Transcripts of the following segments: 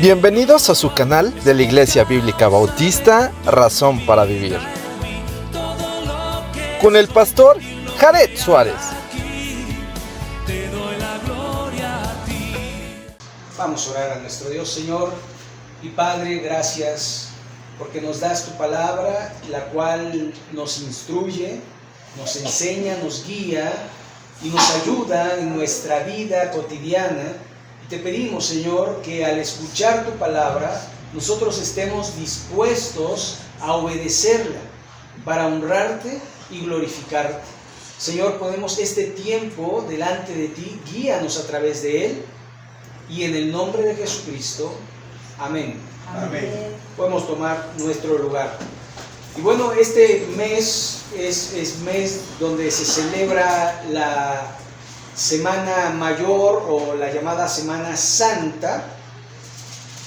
Bienvenidos a su canal de la Iglesia Bíblica Bautista Razón para Vivir, con el pastor Jared Suárez. Vamos a orar a nuestro Dios. Señor y Padre, gracias porque nos das tu palabra, la cual nos instruye, nos enseña, nos guía y nos ayuda en nuestra vida cotidiana. Y te pedimos, Señor, que al escuchar tu palabra, nosotros estemos dispuestos a obedecerla para honrarte y glorificarte. Señor, ponemos este tiempo delante de ti, guíanos a través de él, y en el nombre de Jesucristo, amén. Amén. Podemos tomar nuestro lugar. Y bueno, este mes es mes donde se celebra la Semana Mayor o la llamada Semana Santa,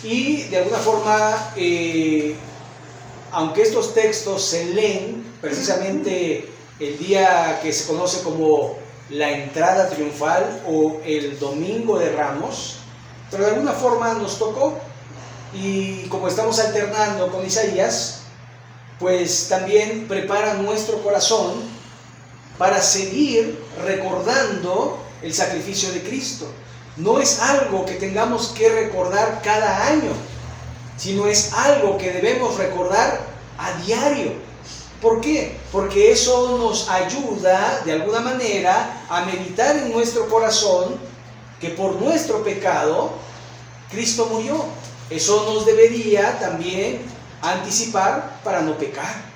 y de alguna forma, aunque estos textos se leen precisamente el día que se conoce como la entrada triunfal o el Domingo de Ramos, pero de alguna forma nos tocó, y como estamos alternando con Isaías, pues también prepara nuestro corazón para seguir recordando el sacrificio de Cristo. No es algo que tengamos que recordar cada año, sino es algo que debemos recordar a diario. ¿Por qué? Porque eso nos ayuda de alguna manera a meditar en nuestro corazón que por nuestro pecado Cristo murió. Eso nos debería también anticipar para no pecar.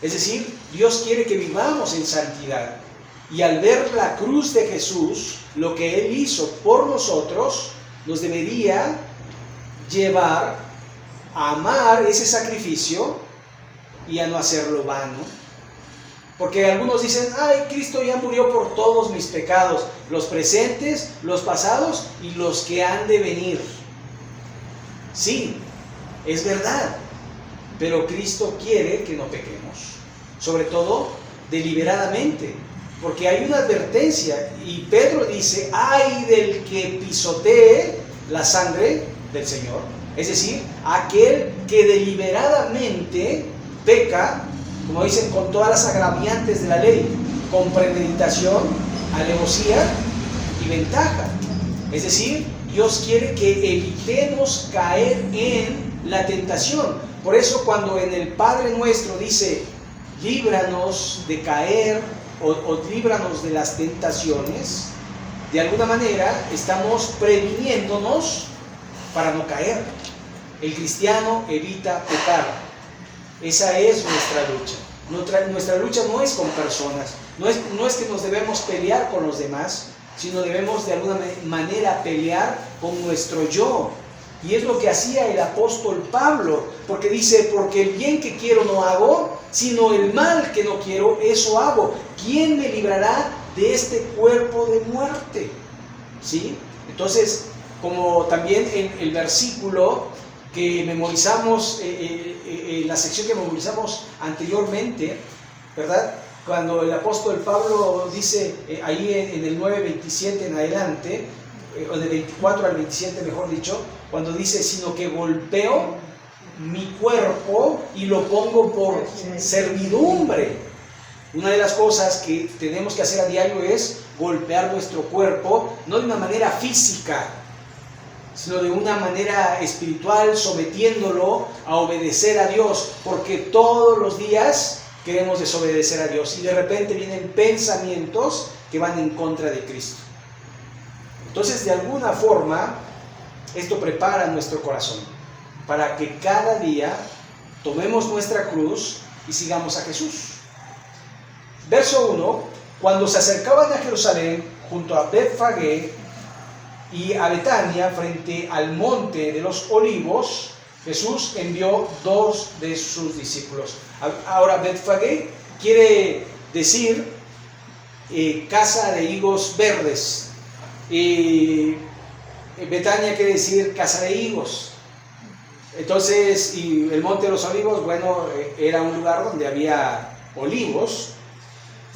Es decir, Dios quiere que vivamos en santidad. Y al ver la cruz de Jesús, lo que Él hizo por nosotros, nos debería llevar a amar ese sacrificio y a no hacerlo vano. Porque algunos dicen, ay, Cristo ya murió por todos mis pecados, los presentes, los pasados y los que han de venir. Sí, es verdad. Pero Cristo quiere que no pequemos, sobre todo deliberadamente, porque hay una advertencia, y Pedro dice, ay del que pisotee la sangre del Señor, es decir, aquel que deliberadamente peca, como dicen, con todas las agraviantes de la ley, con premeditación, alevosía y ventaja. Es decir, Dios quiere que evitemos caer en la tentación. Por eso cuando en el Padre Nuestro dice, líbranos de caer o líbranos de las tentaciones, de alguna manera estamos previniéndonos para no caer. El cristiano evita pecar. Esa es nuestra lucha. Nuestra lucha no es con personas, no es que nos debemos pelear con los demás, sino debemos de alguna manera pelear con nuestro yo. Y es lo que hacía el apóstol Pablo, porque dice, porque el bien que quiero no hago, sino el mal que no quiero, eso hago. ¿Quién me librará de este cuerpo de muerte? ¿Sí? Entonces, como también en el versículo que memorizamos, la sección que memorizamos anteriormente, ¿verdad? Cuando el apóstol Pablo dice, ahí en el 9:27 en adelante, o de 24 al 27 mejor dicho, cuando dice, sino que golpeo mi cuerpo y lo pongo por servidumbre. Una de las cosas que tenemos que hacer a diario es golpear nuestro cuerpo, no de una manera física, sino de una manera espiritual, sometiéndolo a obedecer a Dios, porque todos los días queremos desobedecer a Dios y de repente vienen pensamientos que van en contra de Cristo. Entonces, de alguna forma, esto prepara nuestro corazón para que cada día tomemos nuestra cruz y sigamos a Jesús. Verso 1, cuando se acercaban a Jerusalén, junto a Betfagé y a Betania, frente al monte de los olivos, Jesús envió 2 de sus discípulos. Ahora, Betfagé quiere decir casa de higos verdes. Y Betania quiere decir casa de higos. Entonces, y el monte de los olivos, bueno, era un lugar donde había olivos.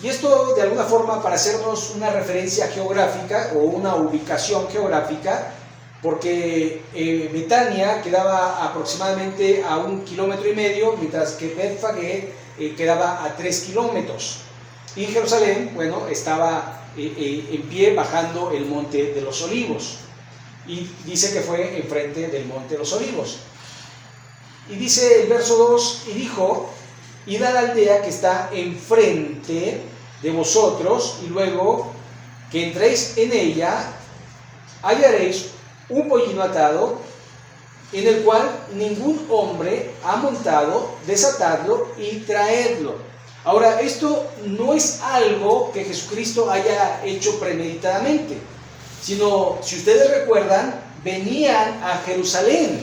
Y esto, de alguna forma, para hacernos una referencia geográfica o una ubicación geográfica, porque Betania quedaba aproximadamente a 1,5 kilómetros, mientras que Betfagé quedaba a 3 kilómetros. Y Jerusalén, bueno, estaba en pie bajando el monte de los Olivos. Y dice que fue enfrente del monte de los Olivos. Y dice el verso 2, y dijo: id a la aldea que está enfrente de vosotros, y luego que entréis en ella, hallaréis un pollino atado, en el cual ningún hombre ha montado, desatadlo y traedlo. Ahora, esto no es algo que Jesucristo haya hecho premeditadamente, sino, si ustedes recuerdan, venían a Jerusalén.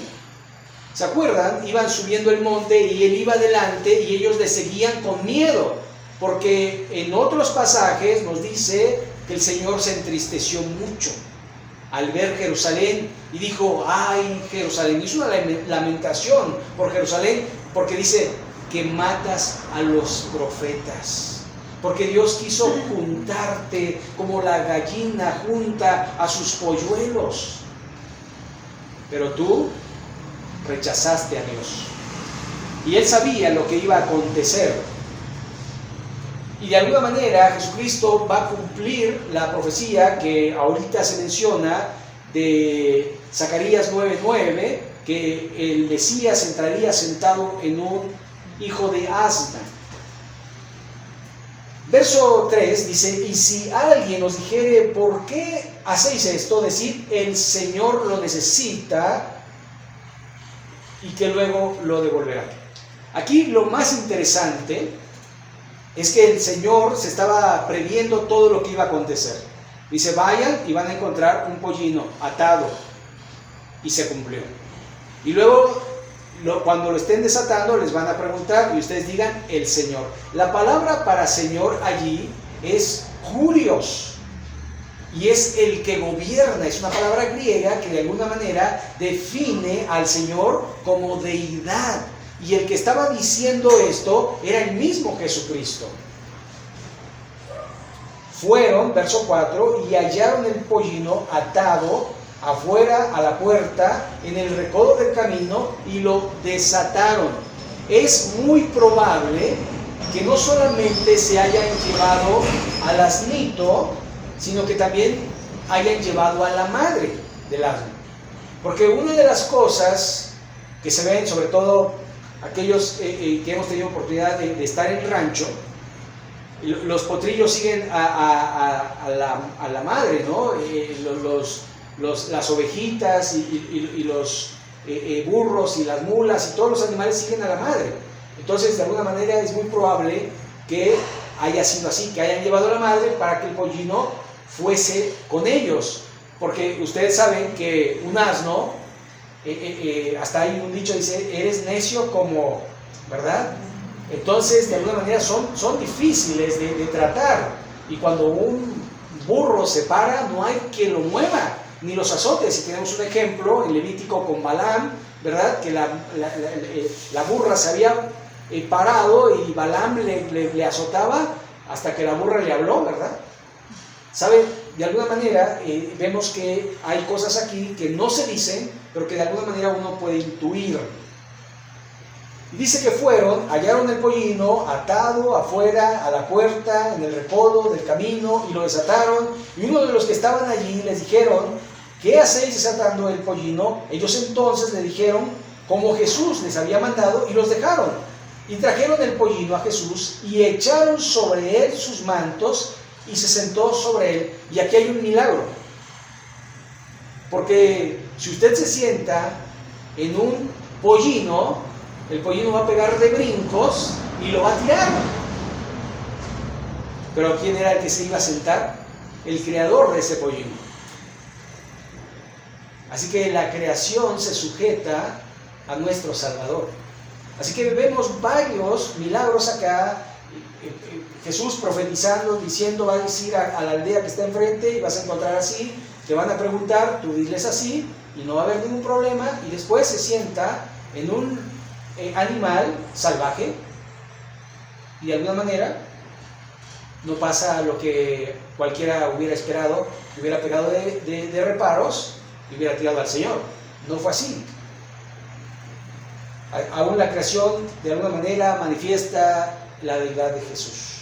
¿Se acuerdan? Iban subiendo el monte y él iba adelante y ellos le seguían con miedo, porque en otros pasajes nos dice que el Señor se entristeció mucho al ver Jerusalén y dijo: ay, Jerusalén. Hizo una lamentación por Jerusalén, porque dice que matas a los profetas, porque Dios quiso juntarte como la gallina junta a sus polluelos, pero tú rechazaste a Dios. Y él sabía lo que iba a acontecer, y de alguna manera Jesucristo va a cumplir la profecía que ahorita se menciona de Zacarías 9:9, que el Mesías entraría sentado en un hijo de asna. Verso 3 dice: y si alguien os dijere: ¿por qué hacéis esto? Decid: el Señor lo necesita, y que luego lo devolverá. Aquí lo más interesante es que el Señor se estaba previendo todo lo que iba a acontecer. Dice: vayan y van a encontrar un pollino atado, y se cumplió. Y luego, cuando lo estén desatando, les van a preguntar y ustedes digan: el Señor. La palabra para Señor allí es Kurios, y es el que gobierna. Es una palabra griega que de alguna manera define al Señor como deidad, y el que estaba diciendo esto era el mismo Jesucristo. Fueron, verso 4, y hallaron el pollino atado afuera a la puerta en el recodo del camino, y lo desataron. Es muy probable que no solamente se hayan llevado al asnito, sino que también hayan llevado a la madre del asno. Porque una de las cosas que se ven, sobre todo aquellos que hemos tenido oportunidad de estar en el rancho, los potrillos siguen a la madre, ¿no? Las ovejitas y los burros y las mulas y todos los animales siguen a la madre. Entonces, de alguna manera es muy probable que haya sido así, que hayan llevado a la madre para que el pollino fuese con ellos, porque ustedes saben que un asno, hasta hay un dicho, dice: eres necio como, ¿verdad? Entonces, de alguna manera son difíciles de tratar, y cuando un burro se para, no hay quien lo mueva, ni los azotes. Si tenemos un ejemplo en Levítico con Balaam, ¿verdad? Que la burra se había parado y Balaam le azotaba hasta que la burra le habló, ¿verdad? ¿Saben? De alguna manera vemos que hay cosas aquí que no se dicen, pero que de alguna manera uno puede intuir. Y dice que fueron, hallaron el pollino atado afuera a la puerta en el recodo del camino, y lo desataron. Y uno de los que estaban allí les dijeron: ¿qué hacéis desatando el pollino? Ellos entonces le dijeron como Jesús les había mandado, y los dejaron. Y trajeron el pollino a Jesús y echaron sobre él sus mantos, y se sentó sobre él. Y aquí hay un milagro, porque si usted se sienta en un pollino, el pollino va a pegar de brincos y lo va a tirar. Pero ¿quién era el que se iba a sentar? El creador de ese pollino. Así que la creación se sujeta a nuestro Salvador. Así que vemos varios milagros acá. Jesús profetizando, diciendo: vas a ir a la aldea que está enfrente y vas a encontrar así, te van a preguntar, tú diles así y no va a haber ningún problema. Y después se sienta en un animal salvaje, y de alguna manera no pasa lo que cualquiera hubiera esperado, que hubiera pegado de reparos, y hubiera tirado al Señor. No fue así. Aún la creación de alguna manera manifiesta la deidad de Jesús.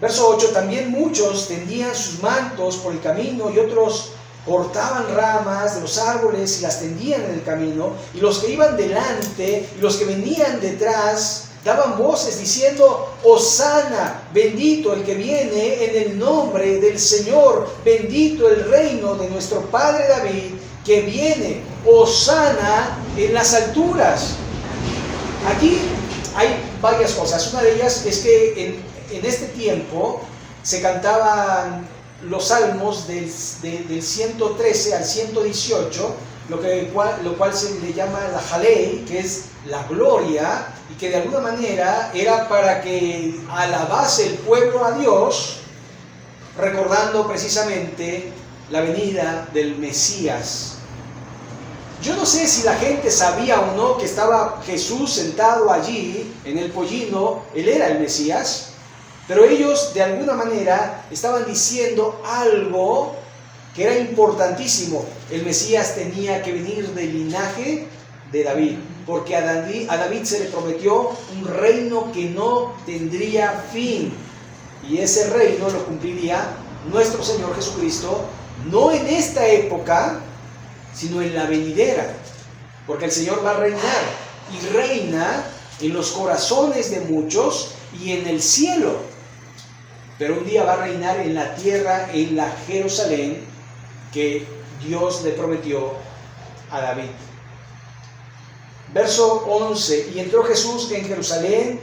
Verso 8, también muchos tendían sus mantos por el camino y otros cortaban ramas de los árboles y las tendían en el camino, y los que iban delante y los que venían detrás daban voces diciendo: Hosana, bendito el que viene en el nombre del Señor, bendito el reino de nuestro padre David, que viene, Hosana en las alturas. Aquí hay varias cosas. Una de ellas es que en este tiempo se cantaban los salmos del 113 al 118, lo cual se le llama la Jalei, que es la gloria, y que de alguna manera era para que alabase el pueblo a Dios, recordando precisamente la venida del Mesías. Yo no sé si la gente sabía o no que estaba Jesús sentado allí en el pollino, él era el Mesías, pero ellos de alguna manera estaban diciendo algo que era importantísimo. El Mesías tenía que venir del linaje de David, porque a David se le prometió un reino que no tendría fin, y ese reino lo cumpliría nuestro Señor Jesucristo, no en esta época, sino en la venidera, porque el Señor va a reinar, y reina en los corazones de muchos y en el cielo, pero un día va a reinar en la tierra, en la Jerusalén que Dios le prometió a David. Verso 11, y entró Jesús en Jerusalén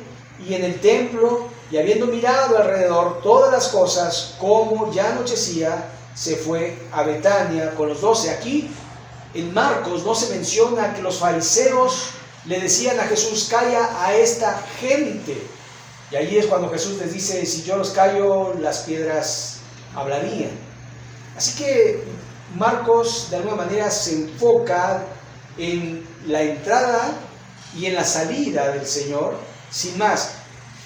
y en el templo, y habiendo mirado alrededor todas las cosas, como ya anochecía, se fue a Betania con los 12. Aquí en Marcos no se menciona que los fariseos le decían a Jesús: calla a esta gente. Y ahí es cuando Jesús les dice: si yo los callo, las piedras hablarían. Así que Marcos de alguna manera se enfoca en la entrada y en la salida del Señor, sin más.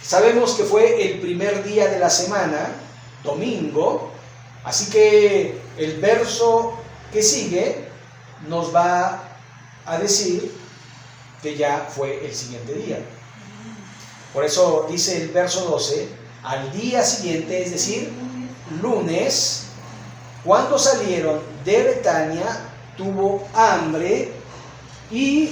Sabemos que fue el primer día de la semana, domingo, así que el verso que sigue nos va a decir que ya fue el siguiente día. Por eso dice el verso 12, al día siguiente, es decir, lunes, cuando salieron de Betania, tuvo hambre, y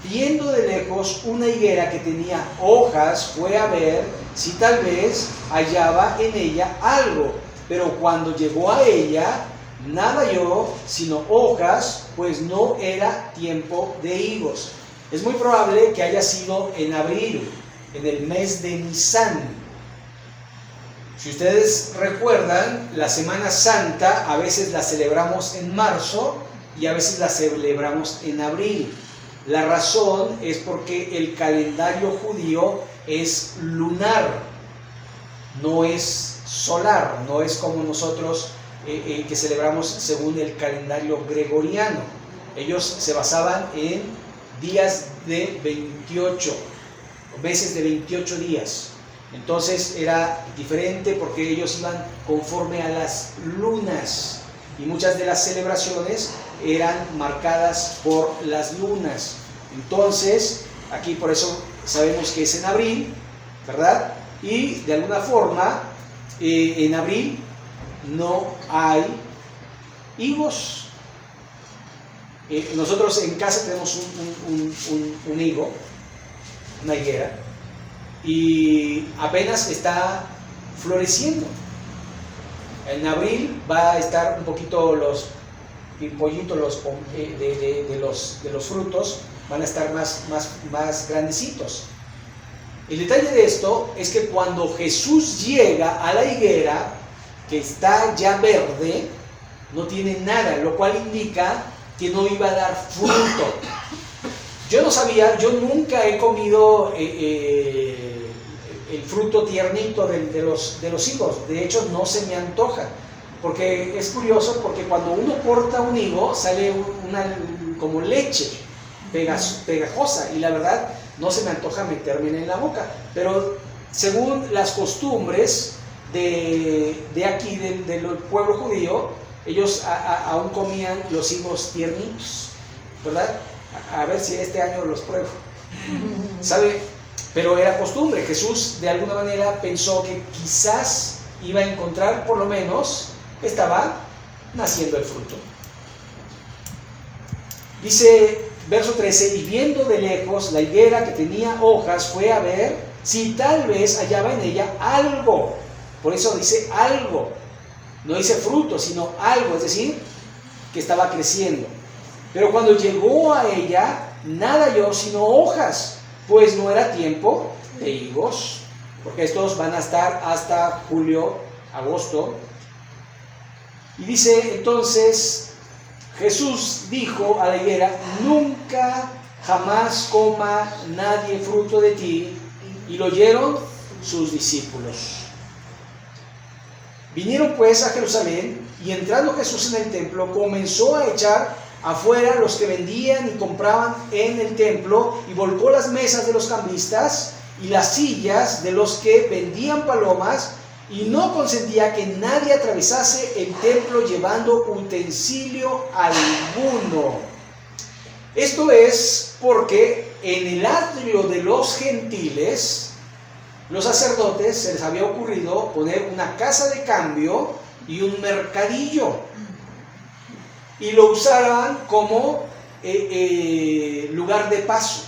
viendo de lejos una higuera que tenía hojas, fue a ver si tal vez hallaba en ella algo. Pero cuando llegó a ella, nada halló sino hojas, pues no era tiempo de higos. Es muy probable que haya sido en abril, en el mes de Nisán. Si ustedes recuerdan, la Semana Santa a veces la celebramos en marzo y a veces la celebramos en abril. La razón es porque el calendario judío es lunar, no es solar, no es como nosotros que celebramos según el calendario gregoriano. Ellos se basaban en días de 28, meses de 28 días. Entonces era diferente porque ellos iban conforme a las lunas, y muchas de las celebraciones eran marcadas por las lunas. Entonces, aquí por eso sabemos que es en abril, ¿verdad? Y de alguna forma, en abril no hay higos. Nosotros en casa tenemos un higo, una higuera, y apenas está floreciendo. En abril va a estar un poquito los pollitos de los frutos van a estar más grandecitos. El detalle de esto es que cuando Jesús llega a la higuera, que está ya verde, no tiene nada, lo cual indica que no iba a dar fruto. Yo no sabía, yo nunca he comido el fruto tiernito de los higos. De hecho, no se me antoja, porque es curioso, porque cuando uno corta un higo sale una como leche pegajosa, y la verdad no se me antoja meterme en la boca. Pero según las costumbres de aquí del pueblo judío, ellos aún comían los higos tiernitos, ¿verdad? A ver si este año los pruebo, ¿sabe? Pero era costumbre. Jesús de alguna manera pensó que quizás iba a encontrar, por lo menos, estaba naciendo el fruto. Dice, verso 13, y viendo de lejos la higuera que tenía hojas, fue a ver si tal vez hallaba en ella algo. Por eso dice algo. No dice fruto, sino algo, es decir, que estaba creciendo. Pero cuando llegó a ella, nada halló sino hojas, pues no era tiempo de higos, porque estos van a estar hasta julio, agosto. Y dice entonces, Jesús dijo a la higuera, nunca jamás coma nadie fruto de ti. Y lo oyeron sus discípulos. Vinieron pues a Jerusalén, y entrando Jesús en el templo, comenzó a echar afuera los que vendían y compraban en el templo, y volcó las mesas de los cambistas y las sillas de los que vendían palomas, y no consentía que nadie atravesase el templo llevando utensilio alguno. Esto es porque en el atrio de los gentiles, los sacerdotes se les había ocurrido poner una casa de cambio y un mercadillo, y lo usaban como lugar de paso.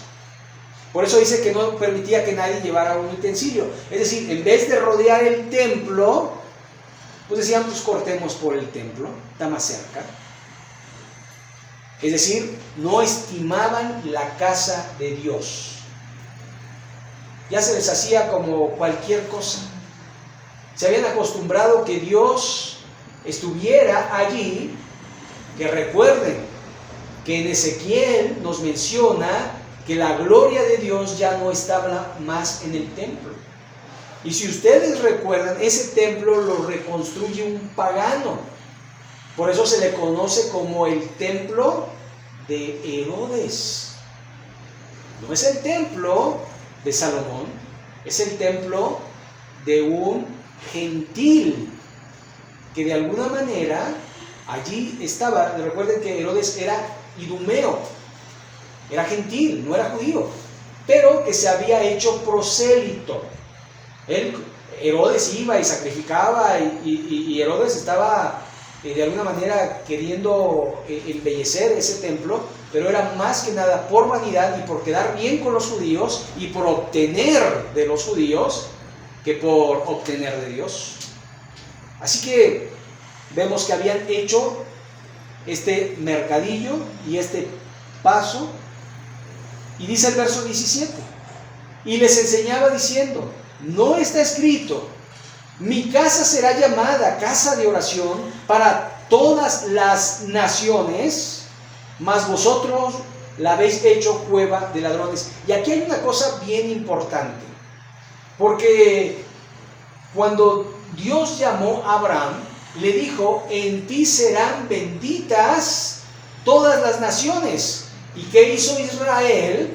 Por eso dice que no permitía que nadie llevara un utensilio. Es decir, en vez de rodear el templo, pues decían, pues cortemos por el templo, está más cerca. Es decir, no estimaban la casa de Dios. Ya se les hacía como cualquier cosa. Se habían acostumbrado que Dios estuviera allí, que recuerden que en Ezequiel nos menciona que la gloria de Dios ya no estaba más en el templo. Y si ustedes recuerdan, ese templo lo reconstruye un pagano. Por eso se le conoce como el templo de Herodes. No es el templo de Salomón, es el templo de un gentil que de alguna manera allí estaba. Recuerden que Herodes era idumeo, era gentil, no era judío, pero que se había hecho prosélito. Herodes iba y sacrificaba, y Herodes estaba de alguna manera queriendo embellecer ese templo, pero era más que nada por vanidad y por quedar bien con los judíos y por obtener de los judíos que por obtener de Dios. Así que vemos que habían hecho este mercadillo y este paso, y dice el verso 17, y les enseñaba diciendo, no está escrito, mi casa será llamada casa de oración para todas las naciones, mas vosotros la habéis hecho cueva de ladrones. Y aquí hay una cosa bien importante, porque cuando Dios llamó a Abraham, le dijo, en ti serán benditas todas las naciones. ¿Y qué hizo Israel?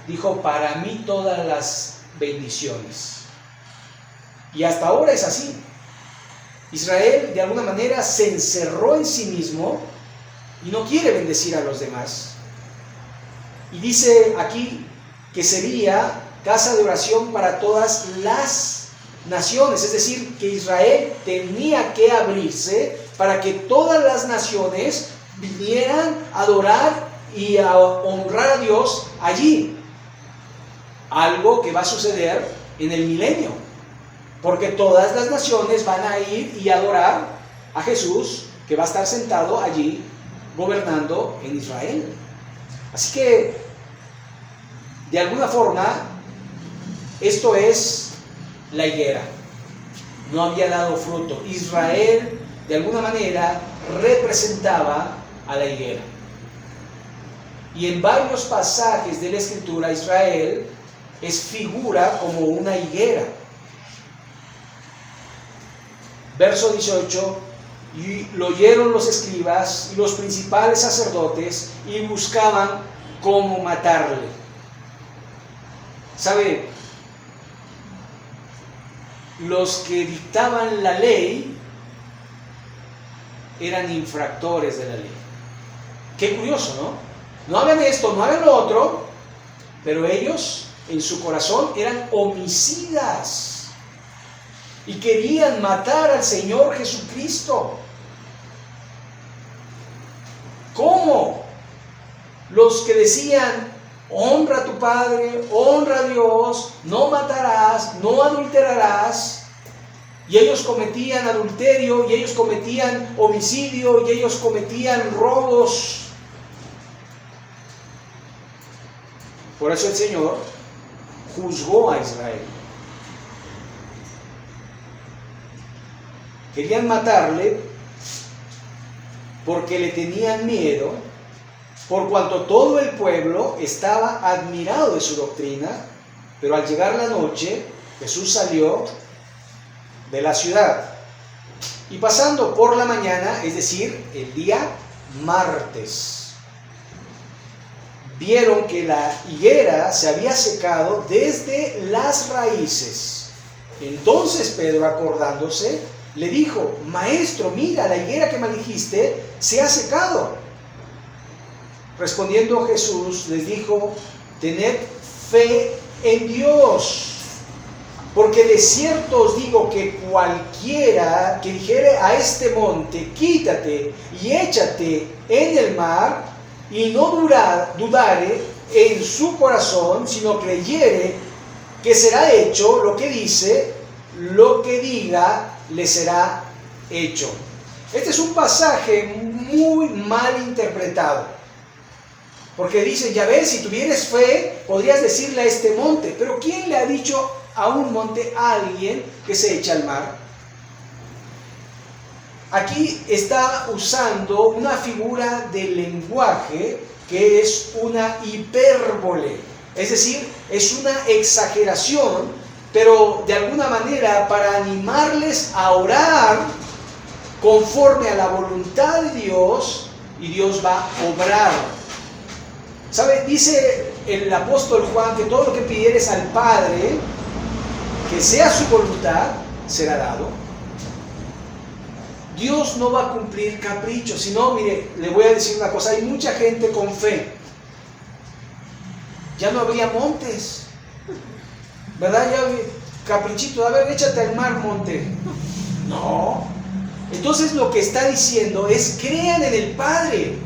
Dijo, para mí todas las bendiciones. Y hasta ahora es así. Israel de alguna manera se encerró en sí mismo y no quiere bendecir a los demás. Y dice aquí que sería casa de oración para todas las naciones, es decir, que Israel tenía que abrirse para que todas las naciones vinieran a adorar y a honrar a Dios allí. Algo que va a suceder en el milenio, porque todas las naciones van a ir y adorar a Jesús, que va a estar sentado allí gobernando en Israel. Así que, de alguna forma, esto es la higuera. No había dado fruto. Israel, de alguna manera, representaba a la higuera. Y en varios pasajes de la Escritura, Israel es figura como una higuera. Verso 18, y lo oyeron los escribas y los principales sacerdotes y buscaban cómo matarle. ¿Sabe? Los que dictaban la ley eran infractores de la ley. Qué curioso, ¿no? No hagan esto, no hagan lo otro, pero ellos en su corazón eran homicidas y querían matar al Señor Jesucristo. ¿Cómo? Los que decían, honra a tu padre, honra a Dios, no matarás, no adulterarás, y ellos cometían adulterio, y ellos cometían homicidio, y ellos cometían robos. Por eso el Señor juzgó a Israel. Querían matarle porque le tenían miedo, por cuanto todo el pueblo estaba admirado de su doctrina, pero al llegar la noche, Jesús salió de la ciudad. Y pasando por la mañana, es decir, el día martes, vieron que la higuera se había secado desde las raíces. Entonces Pedro, acordándose, le dijo, Maestro, mira, la higuera que maldijiste se ha secado. Respondiendo Jesús les dijo, tened fe en Dios, porque de cierto os digo que cualquiera que dijere a este monte, quítate y échate en el mar, y no dudare en su corazón, sino creyere que será hecho lo que dice, lo que diga le será hecho. Este es un pasaje muy mal interpretado, porque dicen, ya ves, si tuvieras fe, podrías decirle a este monte, pero ¿quién le ha dicho a un monte a alguien que se echa al mar? Aquí está usando una figura de lenguaje que es una hipérbole, es decir, es una exageración, pero de alguna manera para animarles a orar conforme a la voluntad de Dios, y Dios va a obrar. ¿Sabe? Dice el apóstol Juan que todo lo que pidieres al Padre, que sea su voluntad, será dado. Dios no va a cumplir caprichos, sino, mire, le voy a decir una cosa, hay mucha gente con fe. Ya no habría montes, ¿verdad? Ya caprichito, a ver, échate al mar, monte. No. Entonces lo que está diciendo es, crean en el Padre,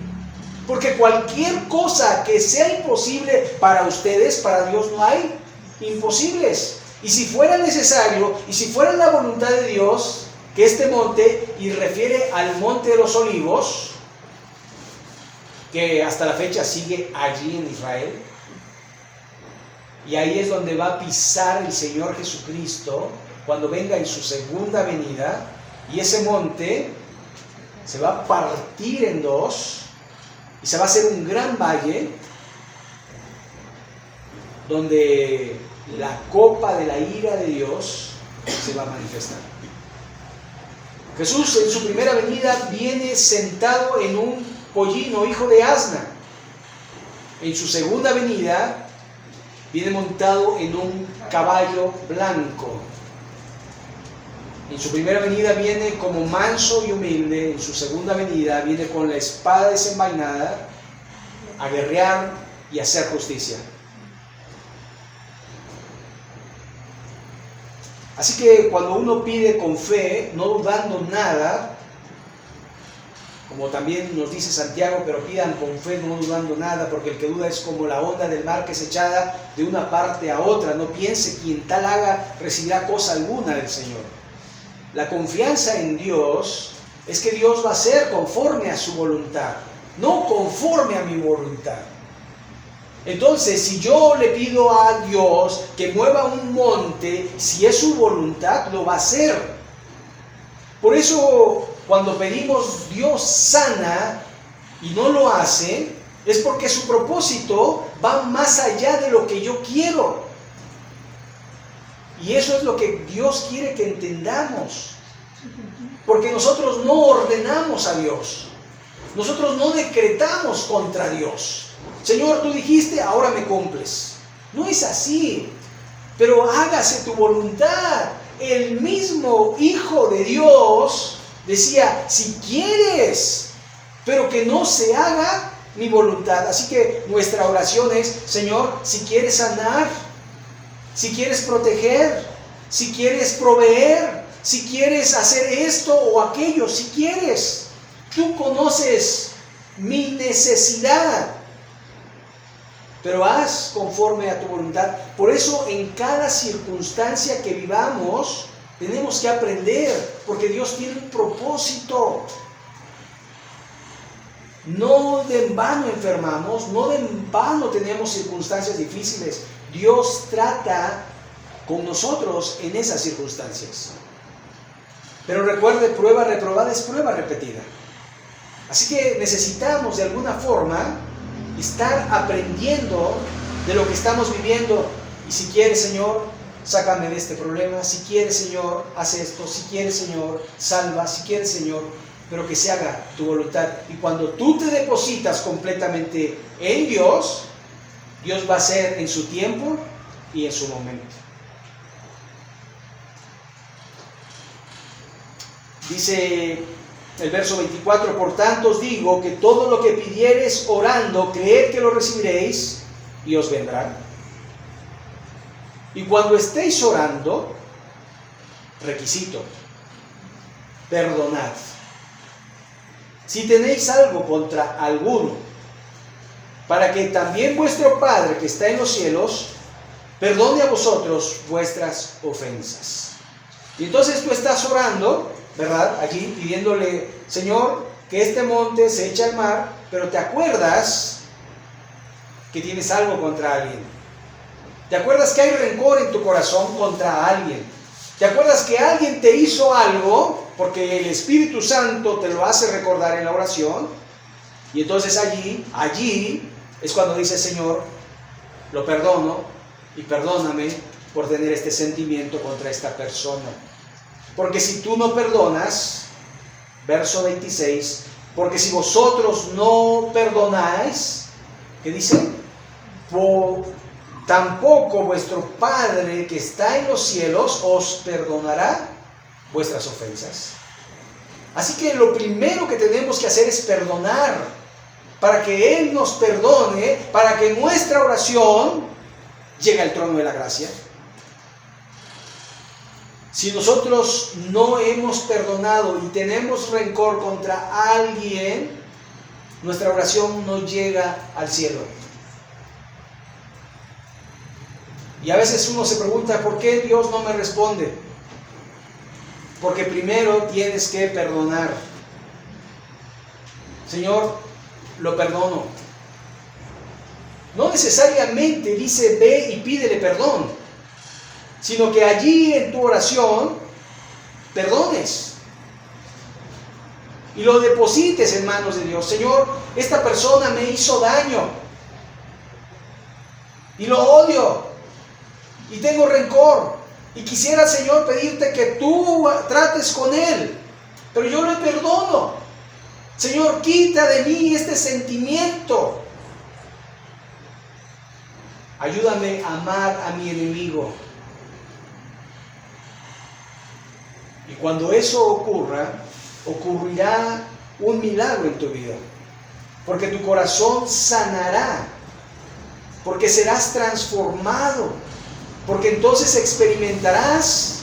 porque cualquier cosa que sea imposible para ustedes, para Dios no hay imposibles. Y si fuera necesario, y si fuera la voluntad de Dios, que este monte, y refiere al monte de los olivos, que hasta la fecha sigue allí en Israel, y ahí es donde va a pisar el Señor Jesucristo cuando venga en su segunda venida, y ese monte se va a partir en dos, y se va a hacer un gran valle, donde la copa de la ira de Dios se va a manifestar. Jesús en su primera venida viene sentado en un pollino, hijo de asna. En su segunda venida viene montado en un caballo blanco. En su primera venida viene como manso y humilde, en su segunda venida viene con la espada desenvainada a guerrear y a hacer justicia. Así que cuando uno pide con fe, no dudando nada, como también nos dice Santiago, pero pidan con fe, no dudando nada, porque el que duda es como la onda del mar que es echada de una parte a otra. No piense quien tal haga recibirá cosa alguna del Señor. La confianza en Dios es que Dios va a ser conforme a su voluntad, no conforme a mi voluntad. Entonces, si yo le pido a Dios que mueva un monte, si es su voluntad, lo va a hacer. Por eso, cuando pedimos Dios sana y no lo hace, es porque su propósito va más allá de lo que yo quiero. Y eso es lo que Dios quiere que entendamos. Porque nosotros no ordenamos a Dios. Nosotros no decretamos contra Dios. Señor, tú dijiste, ahora me cumples. No es así. Pero hágase tu voluntad. El mismo Hijo de Dios Decía, si quieres, pero que no se haga mi voluntad. Así que nuestra oración es, Señor, si quieres sanar, si quieres proteger, si quieres proveer, si quieres hacer esto o aquello, si quieres, tú conoces mi necesidad, pero haz conforme a tu voluntad. Por eso en cada circunstancia que vivamos tenemos que aprender, porque Dios tiene un propósito. No de en vano enfermamos, no de en vano tenemos circunstancias difíciles. Dios trata con nosotros en esas circunstancias. Pero recuerde, prueba reprobada es prueba repetida. Así que necesitamos de alguna forma estar aprendiendo de lo que estamos viviendo. Y si quieres, Señor, sácame de este problema. Si quieres, Señor, haz esto. Si quieres, Señor, salva. Si quieres, Señor, pero que se haga tu voluntad. Y cuando tú te depositas completamente en Dios, Dios va a hacer en su tiempo y en su momento. Dice el verso 24, por tanto os digo que todo lo que pidiereis orando, creed que lo recibiréis y os vendrá. Y cuando estéis orando, requisito, perdonad. Si tenéis algo contra alguno, para que también vuestro Padre que está en los cielos perdone a vosotros vuestras ofensas. Y entonces tú estás orando, ¿verdad? Allí pidiéndole, Señor, que este monte se eche al mar, pero te acuerdas que tienes algo contra alguien. Te acuerdas que hay rencor en tu corazón contra alguien. Te acuerdas que alguien te hizo algo, porque el Espíritu Santo te lo hace recordar en la oración. Y entonces allí es cuando dice, Señor, lo perdono y perdóname por tener este sentimiento contra esta persona. Porque si tú no perdonas, verso 26, porque si vosotros no perdonáis, ¿qué dice? Tampoco vuestro Padre que está en los cielos os perdonará vuestras ofensas. Así que lo primero que tenemos que hacer es perdonar, para que Él nos perdone, para que nuestra oración llegue al trono de la gracia. Si nosotros no hemos perdonado y tenemos rencor contra alguien, nuestra oración no llega al cielo. Y a veces uno se pregunta, ¿por qué Dios no me responde? Porque primero tienes que perdonar. Señor, lo perdono. No necesariamente dice ve y pídele perdón, sino que allí en tu oración perdones y lo deposites en manos de Dios. Señor, esta persona me hizo daño y lo odio y tengo rencor y quisiera, Señor, pedirte que tú trates con él, pero yo le perdono. Señor, quita de mí este sentimiento. Ayúdame a amar a mi enemigo. Y cuando eso ocurra, ocurrirá un milagro en tu vida. Porque tu corazón sanará. Porque serás transformado. Porque entonces experimentarás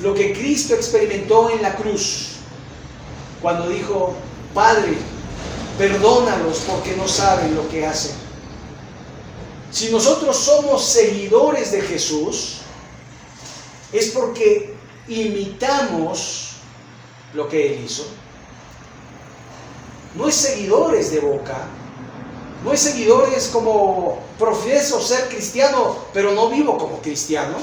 lo que Cristo experimentó en la cruz. Cuando dijo, Padre, perdónalos porque no saben lo que hacen. Si nosotros somos seguidores de Jesús, es porque imitamos lo que Él hizo. No es seguidores de boca, no es seguidores como profeso ser cristiano, pero no vivo como cristiano.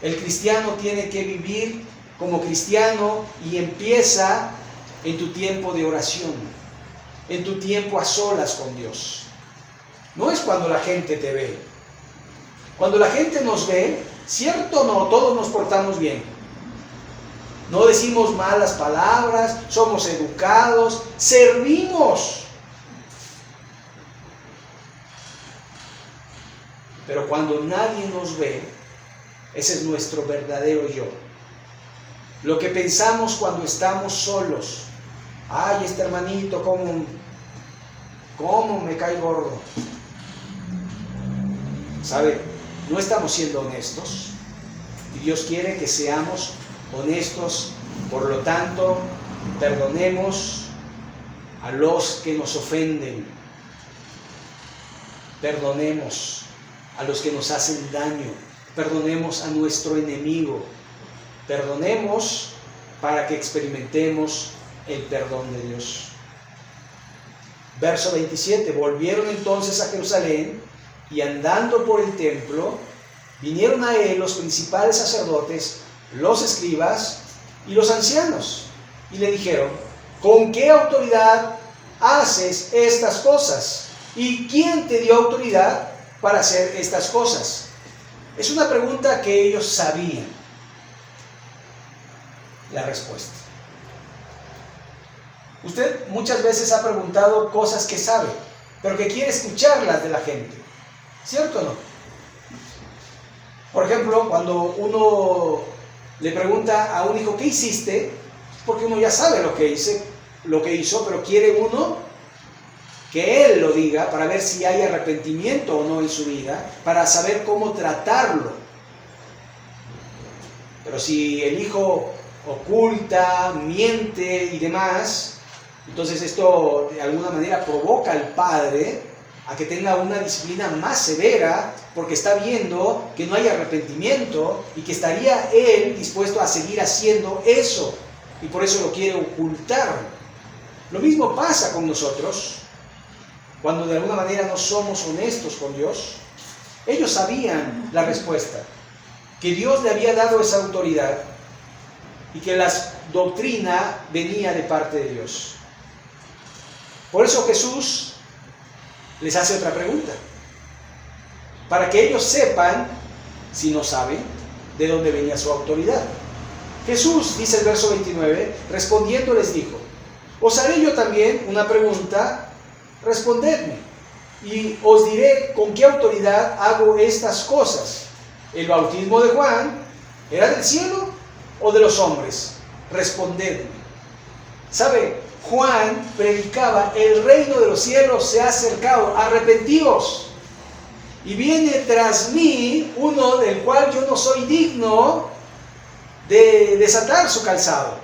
El cristiano tiene que vivir como cristiano y empieza en tu tiempo de oración, en tu tiempo a solas con Dios. No es cuando la gente te ve. Cuando la gente nos ve, cierto o no, todos nos portamos bien. No decimos malas palabras, somos educados, servimos. Pero cuando nadie nos ve, ese es nuestro verdadero yo. lo que pensamos cuando estamos solos. Ay, este hermanito, ¿cómo me cae gordo? ¿Sabe? No estamos siendo honestos y Dios quiere que seamos honestos. Por lo tanto, perdonemos a los que nos ofenden. Perdonemos a los que nos hacen daño. Perdonemos a nuestro enemigo. Perdonemos para que experimentemos el perdón de Dios. Verso 27. Volvieron entonces a Jerusalén y andando por el templo, vinieron a él los principales sacerdotes, los escribas y los ancianos, y le dijeron: ¿con qué autoridad haces estas cosas? ¿Y quién te dio autoridad para hacer estas cosas? Es una pregunta que ellos sabían la respuesta. Usted muchas veces ha preguntado cosas que sabe, pero que quiere escucharlas de la gente, ¿cierto o no? Por ejemplo, cuando uno le pregunta a un hijo: ¿qué hiciste? Porque uno ya sabe lo que hizo, pero quiere uno que él lo diga para ver si hay arrepentimiento o no en su vida, para saber cómo tratarlo. Pero si el hijo oculta, miente y demás, entonces esto de alguna manera provoca al padre a que tenga una disciplina más severa, porque está viendo que no hay arrepentimiento y que estaría él dispuesto a seguir haciendo eso, y por eso lo quiere ocultar. Lo mismo pasa con nosotros cuando de alguna manera no somos honestos con Dios. Ellos sabían la respuesta, que Dios le había dado esa autoridad y que la doctrina venía de parte de Dios. Por eso Jesús les hace otra pregunta, para que ellos sepan, si no saben, de dónde venía su autoridad. Jesús, dice el verso 29, respondiendo les dijo: os haré yo también una pregunta, respondedme, y os diré con qué autoridad hago estas cosas. ¿El bautismo de Juan era del cielo o de los hombres? Respondedme. ¿Sabe? Juan predicaba: el reino de los cielos se ha acercado, arrepentíos. Y viene tras mí uno del cual yo no soy digno de desatar su calzado.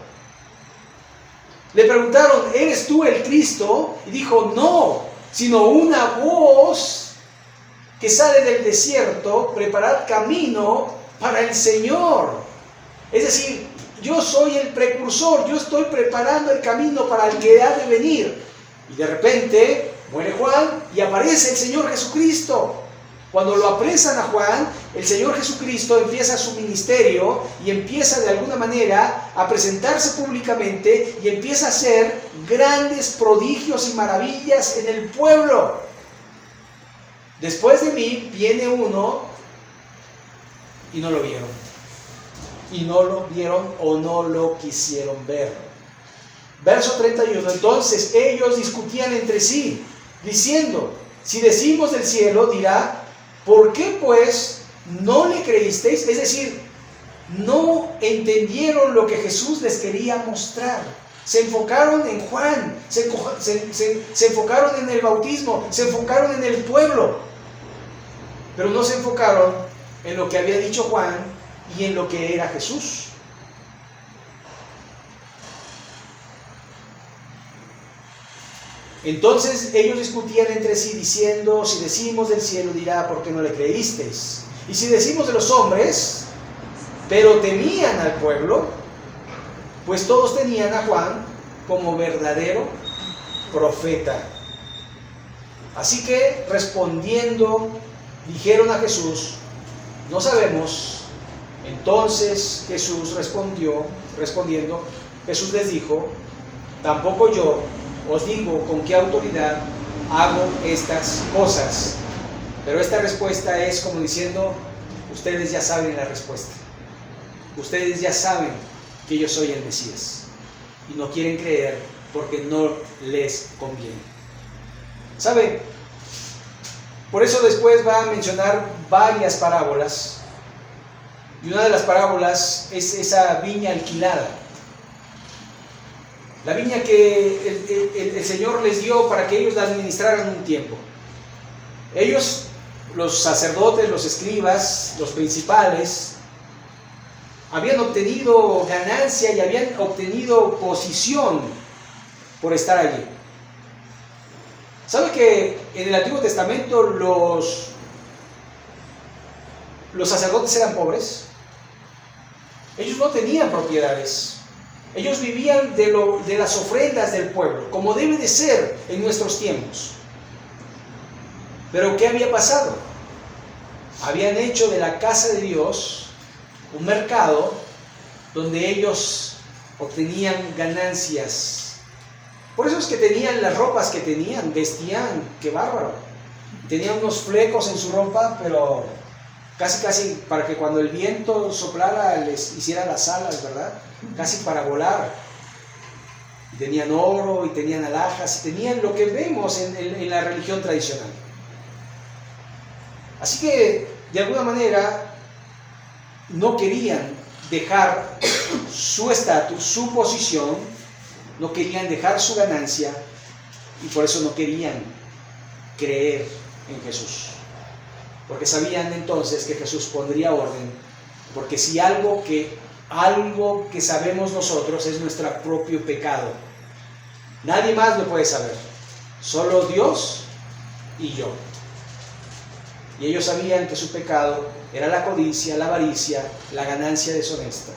Le preguntaron: ¿eres tú el Cristo? Y dijo: no, sino una voz que sale del desierto: preparad camino para el Señor. Es decir, yo soy el precursor, yo estoy preparando el camino para el que ha de venir. Y de repente muere Juan y aparece el Señor Jesucristo. Cuando lo apresan a Juan, el Señor Jesucristo empieza su ministerio y empieza de alguna manera a presentarse públicamente y empieza a hacer grandes prodigios y maravillas en el pueblo. Después de mí viene uno, y no lo vieron. Y no lo vieron o no lo quisieron ver. Verso 31. Entonces ellos discutían entre sí, diciendo: si decimos del cielo, dirá: ¿por qué pues no le creísteis? Es decir, no entendieron lo que Jesús les quería mostrar. Se enfocaron en Juan, se enfocaron en el bautismo, se enfocaron en el pueblo, pero no se enfocaron en lo que había dicho Juan y en lo que era Jesús. Entonces ellos discutían entre sí diciendo: si decimos del cielo, dirá: ¿por qué no le creísteis? Y si decimos de los hombres, pero temían al pueblo, pues todos tenían a Juan como verdadero profeta. Así que respondiendo, dijeron a Jesús: no sabemos. Entonces Jesús respondiendo, Jesús les dijo: tampoco yo os digo con qué autoridad hago estas cosas. Pero esta respuesta es como diciendo: ustedes ya saben la respuesta. Ustedes ya saben que yo soy el Mesías. Y no quieren creer porque no les conviene. ¿Sabe? Por eso después va a mencionar varias parábolas Y una de las parábolas es esa viña alquilada. La viña que el Señor les dio para que ellos la administraran un tiempo. Ellos, los sacerdotes, los escribas, los principales, habían obtenido ganancia y habían obtenido posición por estar allí. ¿Sabe que en el Antiguo Testamento los sacerdotes eran pobres? Ellos no tenían propiedades. Ellos vivían de las ofrendas del pueblo, como debe de ser en nuestros tiempos. Pero ¿qué había pasado? Habían hecho de la casa de Dios un mercado donde ellos obtenían ganancias. Por eso es que tenían las ropas que tenían, vestían, qué bárbaro. Tenían unos flecos en su ropa, pero casi para que cuando el viento soplara les hiciera las alas, ¿verdad? Casi para volar. Y tenían oro y tenían alhajas y tenían lo que vemos en la religión tradicional. Así que, de alguna manera, no querían dejar su estatus, su posición, no querían dejar su ganancia y por eso no querían creer en Jesús. Porque sabían entonces que Jesús pondría orden, porque si algo que sabemos nosotros es nuestro propio pecado, nadie más lo puede saber, solo Dios y yo. Y ellos sabían que su pecado era la codicia, la avaricia, la ganancia deshonesta.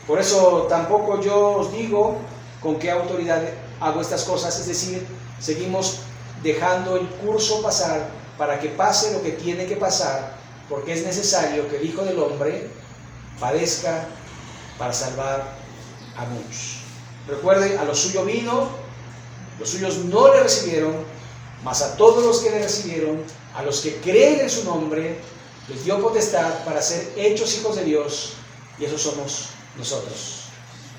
Por eso tampoco yo os digo con qué autoridad hago estas cosas, es decir, seguimos dejando el curso pasar para que pase lo que tiene que pasar, porque es necesario que el Hijo del Hombre padezca para salvar a muchos. Recuerden, a lo suyo vino, los suyos no le recibieron, mas a todos los que le recibieron, a los que creen en su nombre, les dio potestad para ser hechos hijos de Dios, y esos somos nosotros,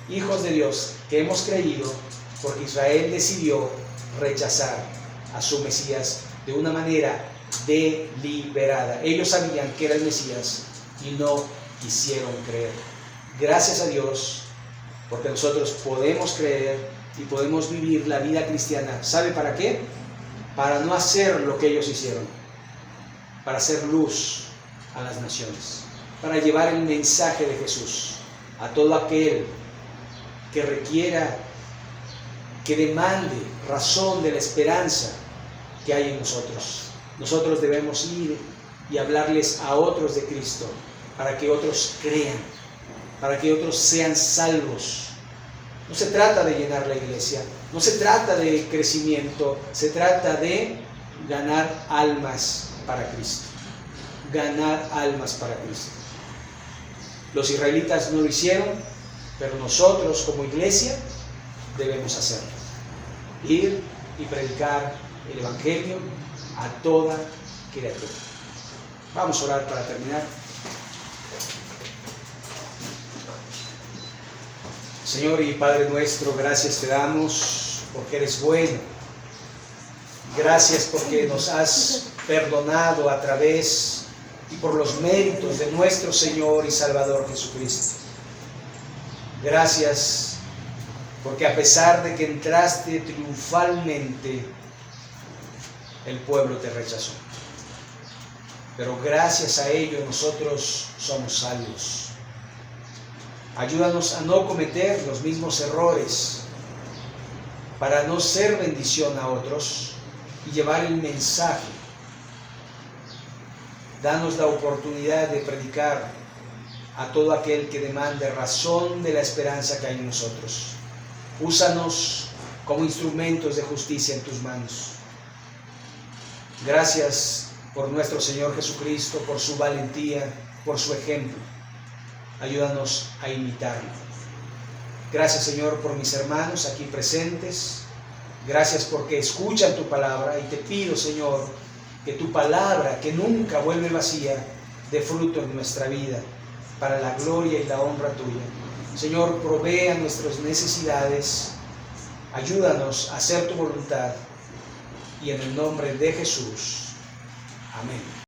hijos de Dios, que hemos creído, porque Israel decidió rechazar a su Mesías de una manera deliberada. Ellos sabían que era el Mesías y no quisieron creer. Gracias a Dios, porque nosotros podemos creer y podemos vivir la vida cristiana. ¿Sabe para qué? Para no hacer lo que ellos hicieron, para hacer luz a las naciones, para llevar el mensaje de Jesús a todo aquel que requiera, que demande razón de la esperanza que hay en nosotros. Nosotros debemos ir y hablarles a otros de Cristo, para que otros crean, para que otros sean salvos. No se trata de llenar la iglesia, no se trata de crecimiento, se trata de ganar almas para Cristo. Ganar almas para Cristo. Los israelitas no lo hicieron, pero nosotros como iglesia debemos hacerlo. Ir y predicar el Evangelio a toda criatura. Vamos a orar para terminar. Señor y Padre nuestro, gracias te damos porque eres bueno. Gracias porque nos has perdonado a través y por los méritos de nuestro Señor y Salvador Jesucristo. Gracias porque a pesar de que entraste triunfalmente, el pueblo te rechazó. Pero gracias a ello nosotros somos salvos. Ayúdanos a no cometer los mismos errores para no ser bendición a otros y llevar el mensaje. Danos la oportunidad de predicar a todo aquel que demande razón de la esperanza que hay en nosotros. Úsanos como instrumentos de justicia en tus manos. Gracias por nuestro Señor Jesucristo, por su valentía, por su ejemplo. Ayúdanos a imitarlo. Gracias, Señor, por mis hermanos aquí presentes. Gracias porque escuchan tu palabra y te pido, Señor, que tu palabra, que nunca vuelve vacía, dé fruto en nuestra vida para la gloria y la honra tuya. Señor, provea nuestras necesidades. Ayúdanos a hacer tu voluntad. Y en el nombre de Jesús. Amén.